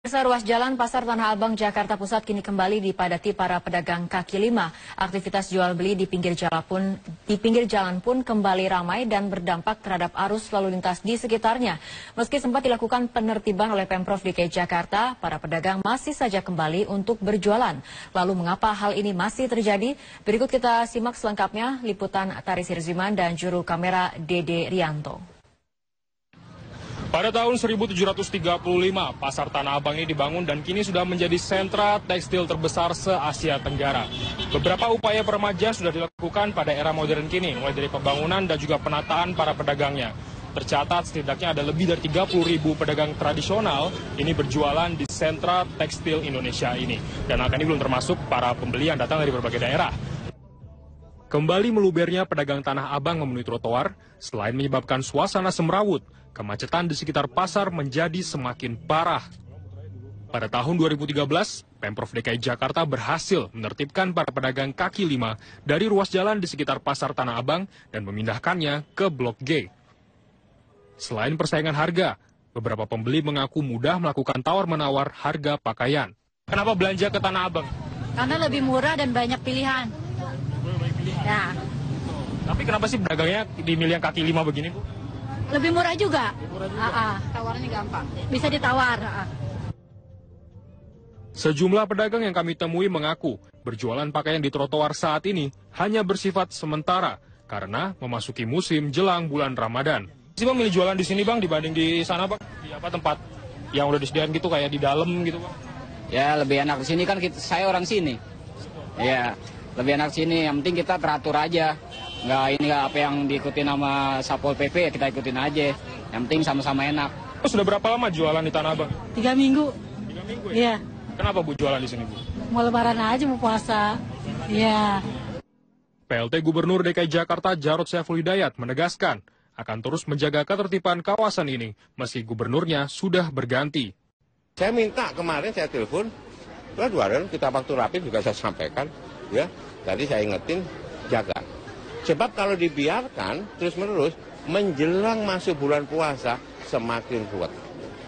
Pemirsa, ruas jalan Pasar Tanah Abang, Jakarta Pusat kini kembali dipadati para pedagang kaki lima. Aktivitas jual beli di pinggir jalan pun kembali ramai dan berdampak terhadap arus lalu lintas di sekitarnya. Meski sempat dilakukan penertiban oleh Pemprov DKI Jakarta, para pedagang masih saja kembali untuk berjualan. Lalu mengapa hal ini masih terjadi? Berikut kita simak selengkapnya liputan Taris Hirziman dan juru kamera Dede Rianto. Pada tahun 1735, Pasar Tanah Abang ini dibangun dan kini sudah menjadi sentra tekstil terbesar se-Asia Tenggara. Beberapa upaya peremajaan sudah dilakukan pada era modern kini, mulai dari pembangunan dan juga penataan para pedagangnya. Tercatat setidaknya ada lebih dari 30.000 pedagang tradisional ini berjualan di sentra tekstil Indonesia ini. Dan angka ini belum termasuk para pembeli yang datang dari berbagai daerah. Kembali melubernya pedagang Tanah Abang memenuhi trotoar, selain menyebabkan suasana semrawut, kemacetan di sekitar pasar menjadi semakin parah. Pada tahun 2013, Pemprov DKI Jakarta berhasil menertibkan para pedagang kaki lima dari ruas jalan di sekitar Pasar Tanah Abang dan memindahkannya ke Blok G. Selain persaingan harga, beberapa pembeli mengaku mudah melakukan tawar-menawar harga pakaian. Kenapa belanja ke Tanah Abang? Karena lebih murah dan banyak pilihan. Ya. Tapi kenapa sih pedagangnya dimilih yang kaki lima begini, Bu? Lebih murah juga. Tawarannya gampang. Bisa ditawar. Sejumlah pedagang yang kami temui mengaku berjualan pakaian di trotoar saat ini hanya bersifat sementara karena memasuki musim jelang bulan Ramadan. Si Bang milih jualan di sini Bang dibanding di sana Bang? Di apa tempat yang udah disediakan gitu kayak di dalam gitu Bang? Ya lebih enak di sini kan saya orang sini. Ya lebih enak sini. Yang penting kita teratur aja. Nggak apa yang diikutin sama Satpol PP ya kita ikutin aja. Yang penting sama-sama enak. Sudah berapa lama jualan di Tanah Abang? 3 minggu. 3 minggu ya? Iya. Kenapa Bu jualan di sini Bu? Mau lebaran aja, mau puasa. Iya. PLT Gubernur DKI Jakarta Jarod Saiful Hidayat menegaskan akan terus menjaga ketertiban kawasan ini meski gubernurnya sudah berganti. Saya minta kemarin saya telepon, dua kita waktu rapid juga saya sampaikan, ya. Tadi saya ingetin jaga. Sebab kalau dibiarkan terus-menerus menjelang masuk bulan puasa semakin ruwet,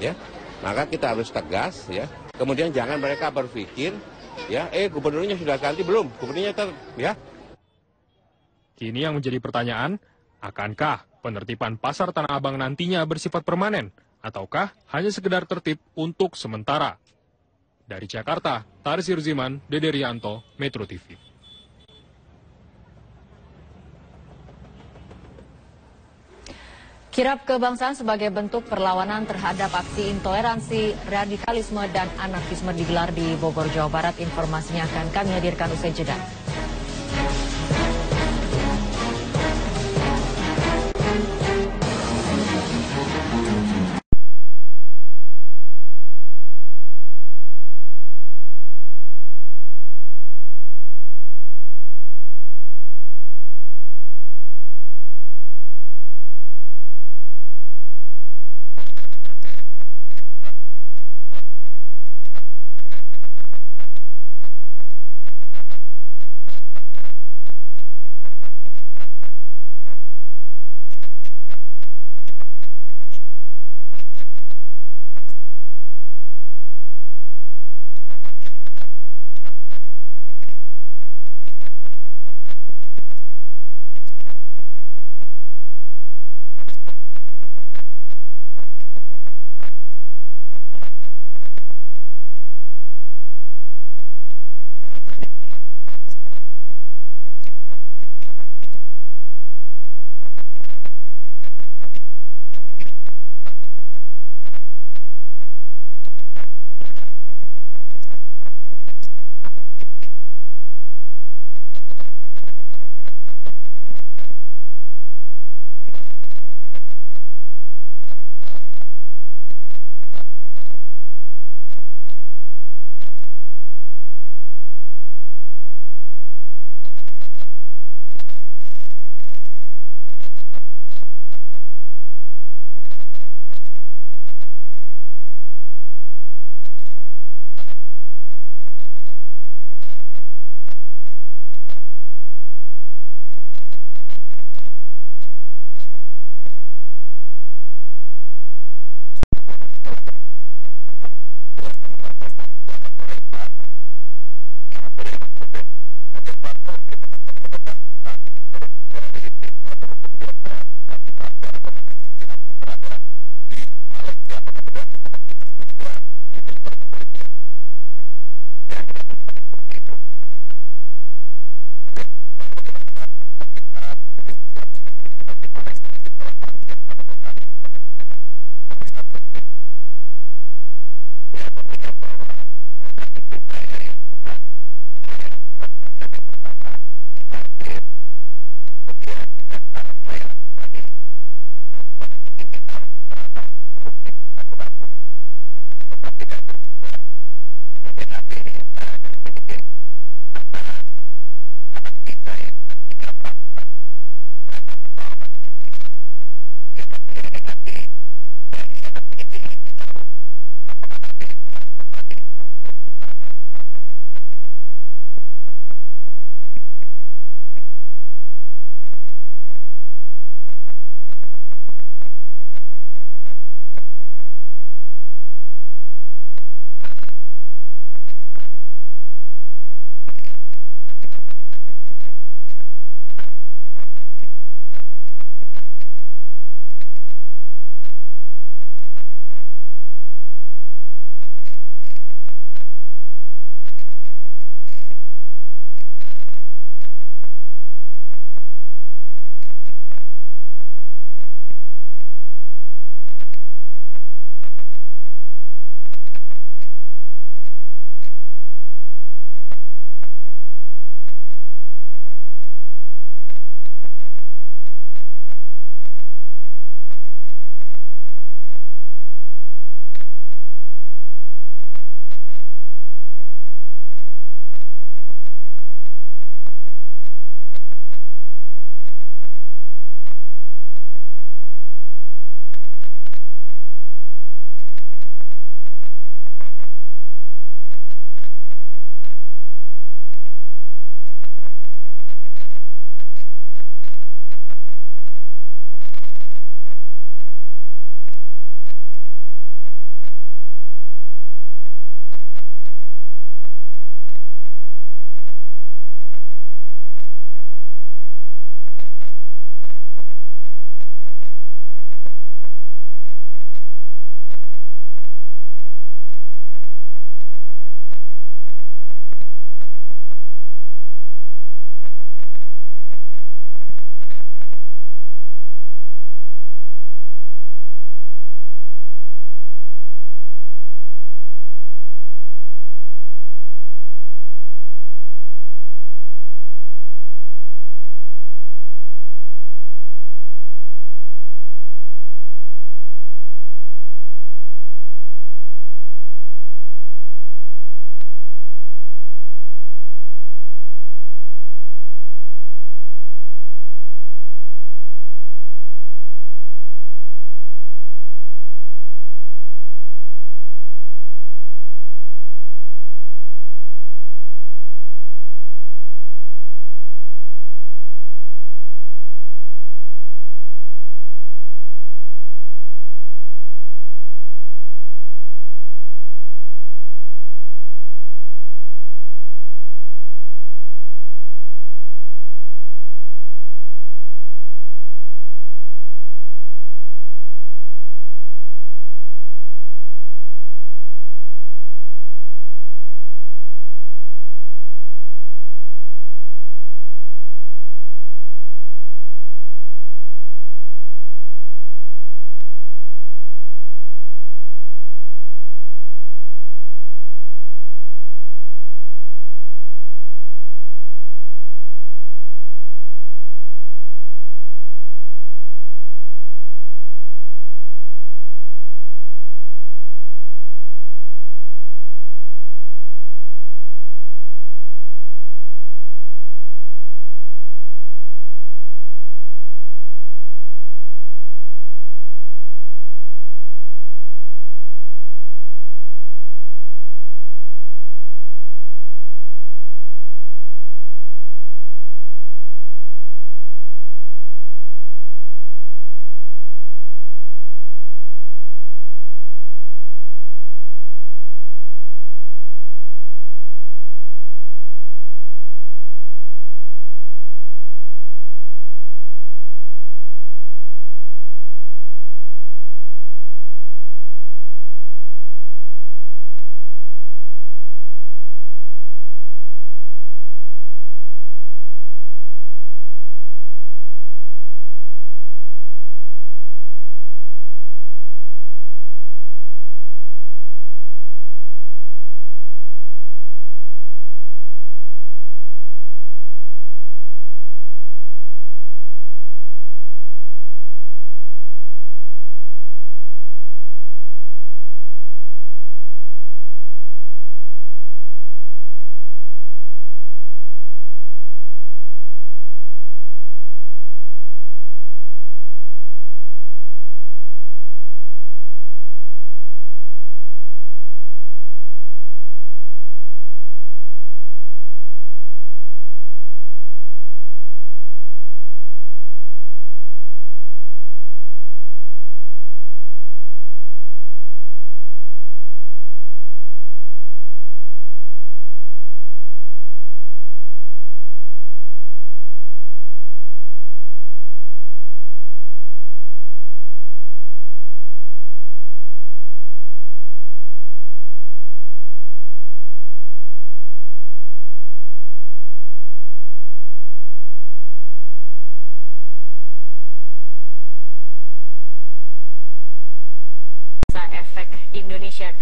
ya. Maka kita harus tegas, ya. Kemudian jangan mereka berpikir, ya, gubernurnya sudah ganti belum? Gubernurnya ya. Kini yang menjadi pertanyaan, akankah penertiban Pasar Tanah Abang nantinya bersifat permanen ataukah hanya sekedar tertib untuk sementara? Dari Jakarta, Taris Hirziman, Dede Rianto, Metro TV. Kirap kebangsaan sebagai bentuk perlawanan terhadap aksi intoleransi, radikalisme, dan anarkisme digelar di Bogor, Jawa Barat. Informasinya akan kami hadirkan usai jeda.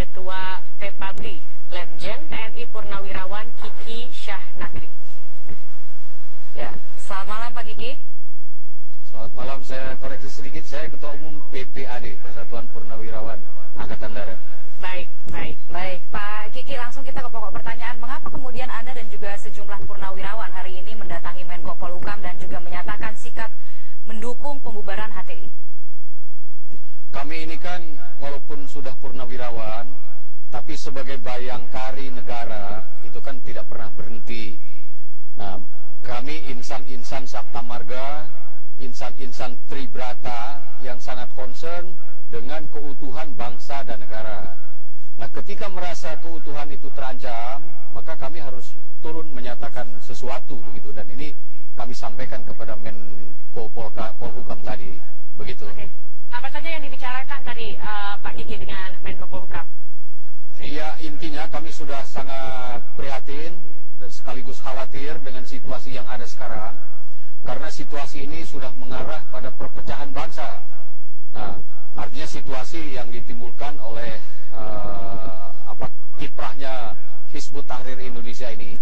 Ketua Pepabri, Letjen TNI Purnawirawan Kiki Syahnagri. Ya, selamat malam Pak Kiki. Selamat malam, saya koreksi sedikit, saya Ketua Umum PPAD, Persatuan Purnawirawan Angkatan Darat. Baik. Pak Kiki, langsung kita ke pokok pertanyaan. Mengapa kemudian Anda dan juga sejumlah purnawirawan hari ini mendatangi Menko Polhukam dan juga menyatakan sikap mendukung pembubaran HTI? Kami ini kan walaupun sudah purnawirawan, tapi sebagai bayangkari negara itu kan tidak pernah berhenti. Nah, kami insan-insan Sabta Marga, insan-insan Tribrata yang sangat concern dengan keutuhan bangsa dan negara. Nah, ketika merasa keutuhan itu terancam, maka kami harus turun menyatakan sesuatu begitu, dan ini kami sampaikan kepada Menko Polhukam tadi, begitu. Oke. Apa saja yang dibicarakan tadi Pak Kiki dengan Menko Polhukam? Iya, intinya kami sudah sangat prihatin dan sekaligus khawatir dengan situasi yang ada sekarang, karena situasi ini sudah mengarah pada perpecahan bangsa. Nah, artinya situasi yang ditimbulkan oleh kiprahnya Hizbut Tahrir Indonesia ini.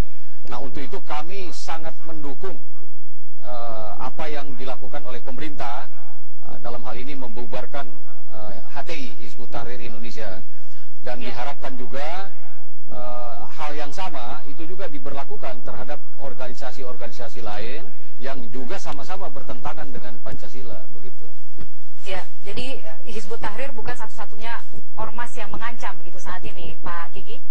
Nah, untuk itu kami sangat mendukung apa yang dilakukan oleh pemerintah dalam hal ini membubarkan HTI, Hizbut Tahrir Indonesia, dan diharapkan juga hal yang sama itu juga diberlakukan terhadap organisasi-organisasi lain yang juga sama-sama bertentangan dengan Pancasila, begitu. Ya, jadi Hizbut Tahrir bukan satu-satunya ormas yang mengancam begitu saat ini, Pak Kiki?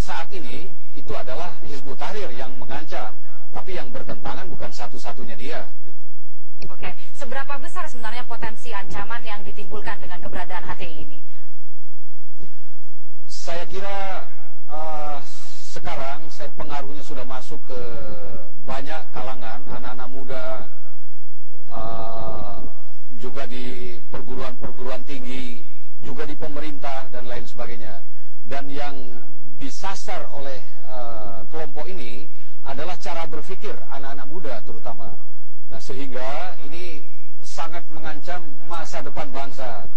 Saat ini itu adalah Hizbut Tahrir yang mengancam, tapi yang bertentangan bukan satu-satunya dia. Oke, seberapa besar sebenarnya potensi ancaman yang ditimbulkan dengan keberadaan HTI ini? Saya kira sekarang pengaruhnya sudah masuk ke banyak kalangan, anak-anak muda, juga di perguruan-perguruan tinggi, juga di pemerintah dan lain sebagainya. Dan yang disasar oleh kelompok ini adalah cara berpikir anak-anak muda terutama. Nah, sehingga ini sangat mengancam masa depan bangsa.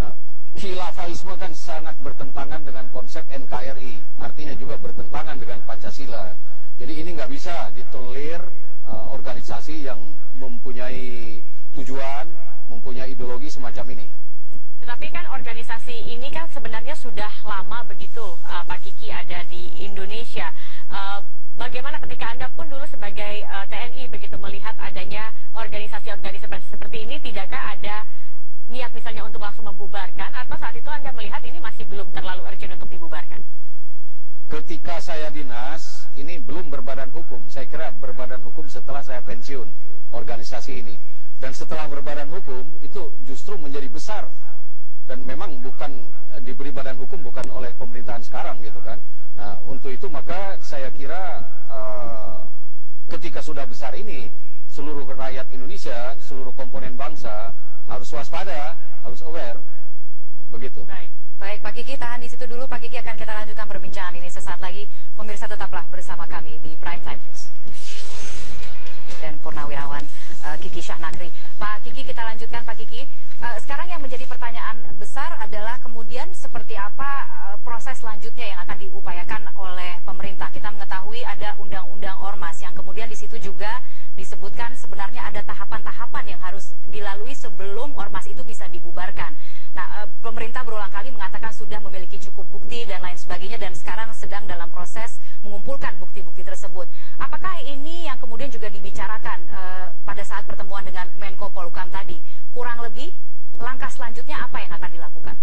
Nah, khilafahisme kan sangat bertentangan dengan konsep NKRI, artinya juga bertentangan dengan Pancasila. Jadi ini nggak bisa ditolerir organisasi yang mempunyai tujuan, mempunyai ideologi semacam ini. Tetapi kan organisasi ini kan sebenarnya sudah lama begitu, Pak Kiki, ada di Indonesia. Bagaimana ketika Anda pun dulu sebagai TNI begitu melihat adanya organisasi-organisasi seperti ini, tidakkah ada niat misalnya untuk langsung membubarkan, atau saat itu Anda melihat ini masih belum terlalu urgent untuk dibubarkan? Ketika saya dinas, ini belum berbadan hukum. Saya kira berbadan hukum setelah saya pensiun organisasi ini. Dan setelah berbadan hukum, itu justru menjadi besar. Dan memang bukan diberi badan hukum bukan oleh pemerintahan sekarang gitu kan. Nah, untuk itu maka saya kira ketika sudah besar ini, seluruh rakyat Indonesia, seluruh komponen bangsa harus waspada, harus aware, begitu. Baik, Pak Kiki, tahan di situ dulu. Pak Kiki, akan kita lanjutkan perbincangan ini sesaat lagi. Pemirsa, tetaplah bersama kami di Prime Time News. Dan Purnawirawan Kiki Syahnagri. Pak Kiki, kita lanjutkan Pak Kiki. Sekarang yang menjadi pertanyaan besar adalah kemudian seperti apa proses selanjutnya yang akan diupayakan oleh pemerintah. Kita mengetahui ada undang-undang ormas yang kemudian di situ juga disebutkan sebenarnya ada tahapan-tahapan yang harus dilalui sebelum ormas itu bisa dibubarkan. Nah, pemerintah berulang kali mengatakan sudah memiliki cukup bukti dan lain sebagainya, dan sekarang sedang dalam proses mengumpulkan bukti-bukti tersebut. Apakah ini yang kemudian juga dibicarakan pada saat pertemuan dengan Menko Polhukam tadi? Kurang lebih langkah selanjutnya apa yang akan dilakukan?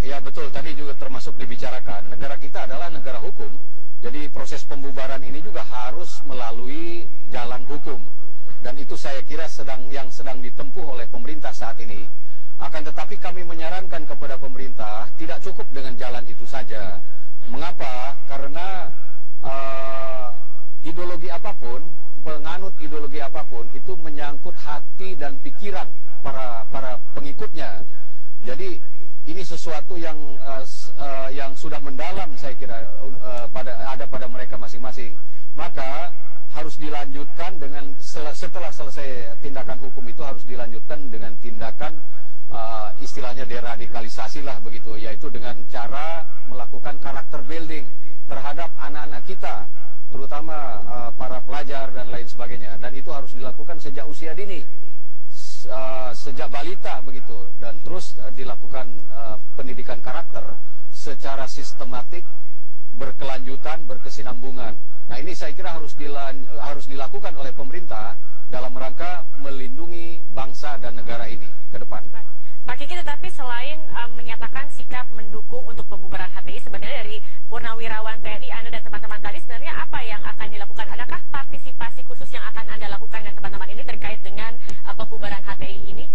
Ya betul, tadi juga termasuk dibicarakan. Negara kita adalah negara hukum, jadi proses pembubaran ini juga harus melalui jalan hukum. Dan itu saya kira yang sedang ditempuh oleh pemerintah saat ini. Akan tetapi kami menyarankan kepada pemerintah tidak cukup dengan jalan itu saja. Mengapa? Karena ideologi apapun, penganut ideologi apapun itu menyangkut hati dan pikiran para pengikutnya. Jadi ini sesuatu yang sudah mendalam, saya kira ada pada mereka masing-masing. Maka harus dilanjutkan dengan setelah selesai tindakan hukum itu harus dilanjutkan dengan tindakan istilahnya deradikalisasi lah begitu, yaitu dengan cara melakukan karakter building terhadap anak-anak kita, terutama para pelajar dan lain sebagainya. Dan itu harus dilakukan sejak usia dini, sejak balita begitu, dan terus dilakukan pendidikan karakter secara sistematik, berkelanjutan, berkesinambungan. Nah ini saya kira harus dilakukan oleh pemerintah dalam rangka melindungi bangsa dan negara ini ke depan. Pak Kiki, tetapi selain menyatakan sikap mendukung untuk pembubaran HTI, sebenarnya dari Purnawirawan TNI Anda dan teman-teman tadi, sebenarnya apa yang akan dilakukan? Adakah partisipasi khusus yang akan Anda lakukan dan teman-teman ini terkait dengan pembubaran HTI ini?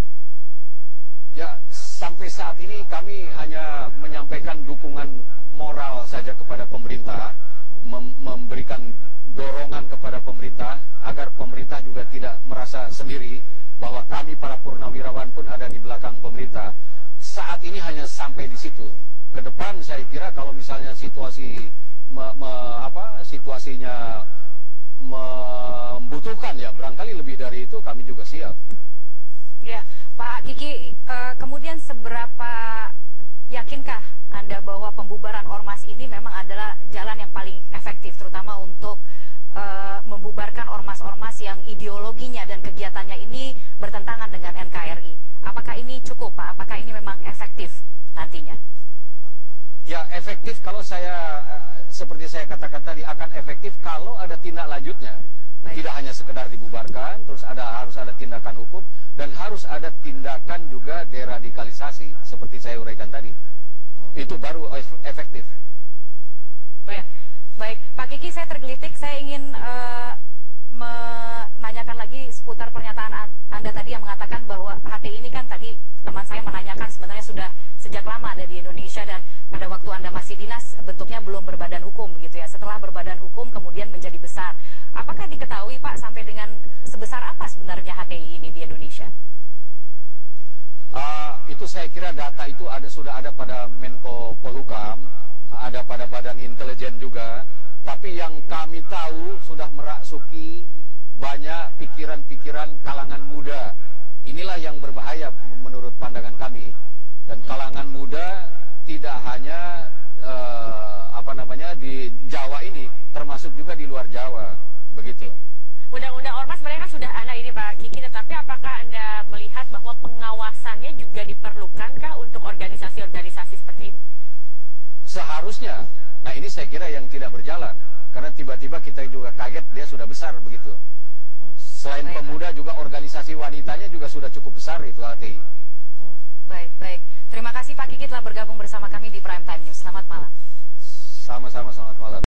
Ya, sampai saat ini kami hanya menyampaikan dukungan moral saja kepada pemerintah, memberikan dorongan kepada pemerintah agar pemerintah juga tidak merasa sendiri bahwa kami para purnawirawan pun ada di belakang pemerintah. Saat ini hanya sampai di situ. Ke depan saya kira kalau misalnya situasinya membutuhkan, ya barangkali lebih dari itu kami juga siap. Ya, Pak Kiki, kemudian seberapa yakinkah Anda bahwa pembubaran ormas ini memang adalah jalan yang paling efektif, terutama untuk membubarkan ormas-ormas yang ideologinya dan kegiatannya ini bertentangan dengan NKRI? Apakah ini cukup, Pak? Apakah ini memang efektif nantinya? Ya, efektif kalau seperti saya katakan tadi, akan efektif kalau ada tindak lanjutnya. Baik. Tidak hanya sekedar dibubarkan, terus harus ada tindakan hukum, dan harus ada tindakan juga deradikalisasi, seperti saya uraikan tadi. Itu baru efektif. Baik, Pak Kiki, saya tergelitik. Saya ingin menanyakan lagi seputar pernyataan Anda tadi yang mengatakan bahwa HTI ini kan tadi teman saya menanyakan sebenarnya sudah sejak lama ada di Indonesia, dan pada waktu Anda masih dinas bentuknya belum berbadan hukum begitu ya. Setelah berbadan hukum kemudian menjadi besar. Apakah diketahui, Pak, sampai dengan sebesar apa sebenarnya HTI ini di Indonesia? Itu saya kira data itu sudah ada pada Menko Polhukam, ada pada Badan Intelijen juga. Tapi yang kami tahu sudah merasuki banyak pikiran-pikiran kalangan muda. Inilah yang berbahaya menurut pandangan kami. Dan kalangan muda tidak hanya di Jawa ini, termasuk juga di luar Jawa, begitu. Undang-undang ormas mereka sudah ada ini, Pak Kiki, tetapi apakah Anda melihat bahwa pengawasannya juga diperlukankah untuk organisasi-organisasi seperti ini? Seharusnya. Nah ini saya kira yang tidak berjalan, karena tiba-tiba kita juga kaget dia sudah besar begitu. Selain pemuda juga organisasi wanitanya juga sudah cukup besar itu HTI. Baik. Terima kasih Pak Kiki telah bergabung bersama kami di Prime Time News. Selamat malam. Sama-sama, selamat malam.